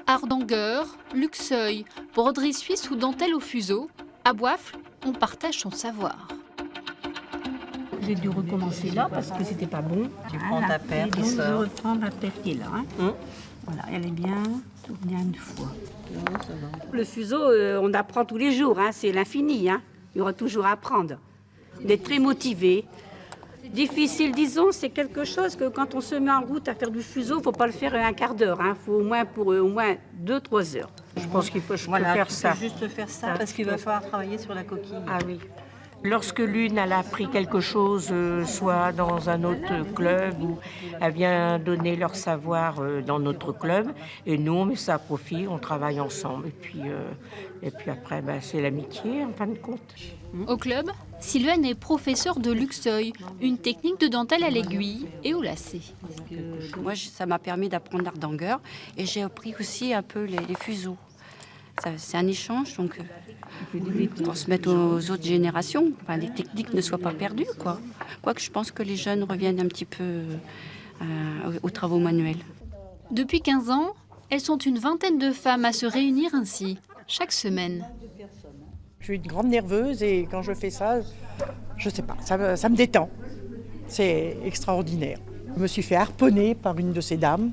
Hardanger, luxeuil, broderie suisse ou dentelle au fuseau, à Boifle, on partage son savoir. J'ai dû recommencer là parce que c'était pas bon. Tu prends ta paire qui donc sort. je reprends la paire qui est là. Voilà, elle est bien, tout bien une fois. Le fuseau, on apprend tous les jours, c'est l'infini. Il y aura toujours à apprendre. D'être très motivé. Difficile, disons, c'est quelque chose que quand on se met en route à faire du fuseau, il ne faut pas le faire un quart d'heure. Il faut au moins 2-3 heures. Je pense qu'il faut faire ça. Juste faire ça parce qu'il va falloir travailler sur la coquille. Ah oui. Lorsque l'une elle a appris quelque chose, soit dans un autre club, ou elle vient donner leur savoir dans notre club, et nous on met ça à profit, on travaille ensemble. Et puis après, c'est l'amitié en fin de compte. Au club, Sylvaine est professeure de luxeuil, une technique de dentelle à l'aiguille et au lacet. Moi, ça m'a permis d'apprendre l'Hardanger et j'ai appris aussi un peu les fuseaux. C'est un échange, donc pour se mettre aux autres générations, les techniques ne soient pas perdues, quoi. Quoique je pense que les jeunes reviennent un petit peu aux travaux manuels. Depuis 15 ans, elles sont une vingtaine de femmes à se réunir ainsi, chaque semaine. Je suis une grande nerveuse et quand je fais ça, je sais pas, ça me détend. C'est extraordinaire. Je me suis fait harponner par une de ces dames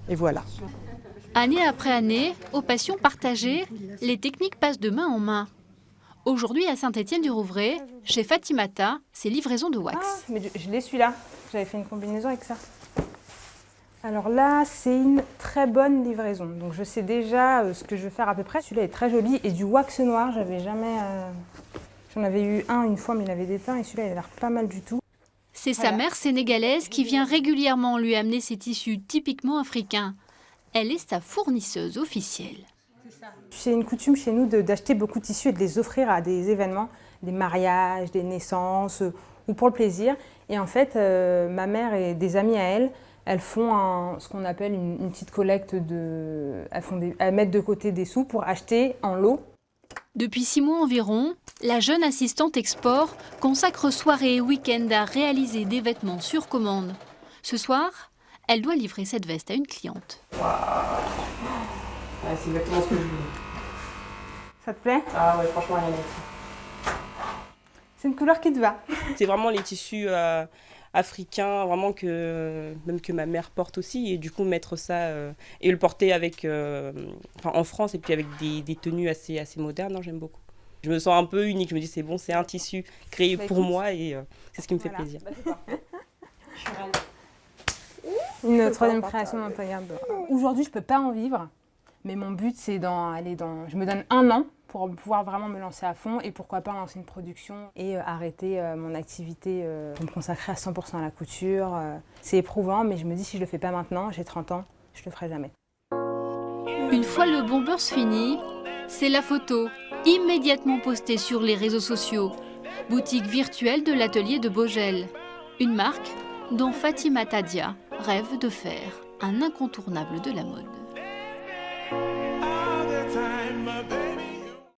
et voilà. Année après année, aux passions partagées, les techniques passent de main en main. Aujourd'hui, à Saint-Étienne-du-Rouvray, chez Fatimata, c'est livraison de wax. Ah, mais je l'ai celui-là. J'avais fait une combinaison avec ça. Alors là, c'est une très bonne livraison. Donc je sais déjà ce que je vais faire à peu près. Celui-là est très joli. Et du wax noir, j'avais jamais... J'en avais eu un une fois, mais il avait déteint. Et celui-là, il a l'air pas mal du tout. C'est sa mère sénégalaise qui vient régulièrement lui amener ses tissus typiquement africains. Elle est sa fournisseuse officielle. C'est une coutume chez nous d'acheter beaucoup de tissus et de les offrir à des événements, des mariages, des naissances ou pour le plaisir. Et en fait, ma mère et des amies à elle, elles font ce qu'on appelle une petite collecte. Elles mettent de côté des sous pour acheter en lot. Depuis 6 mois environ, la jeune assistante export consacre soirées et week-ends à réaliser des vêtements sur commande. Ce soir, elle doit livrer cette veste à une cliente. Waouh, c'est exactement ce que je veux. Ça te plaît? Ah ouais, franchement, rien à dire. C'est une couleur qui te va. C'est vraiment les tissus africains, vraiment même que ma mère porte aussi. Et du coup, mettre ça et le porter avec, en France et puis avec des tenues assez modernes, j'aime beaucoup. Je me sens un peu unique. Je me dis, c'est bon, c'est un tissu créé pour moi et c'est ce qui me fait plaisir. Je suis ravie. Une troisième création d'Antoine. Aujourd'hui, je ne peux pas en vivre, mais mon but, c'est je me donne 1 an pour pouvoir vraiment me lancer à fond et pourquoi pas lancer une production et arrêter mon activité pour me consacrer à 100% à la couture. C'est éprouvant, mais je me dis si je ne le fais pas maintenant, j'ai 30 ans, je ne le ferai jamais. Une fois le bombers fini, c'est la photo, immédiatement postée sur les réseaux sociaux. Boutique virtuelle de l'atelier de Bogel. Une marque dont Fatimata Dia rêve de faire un incontournable de la mode.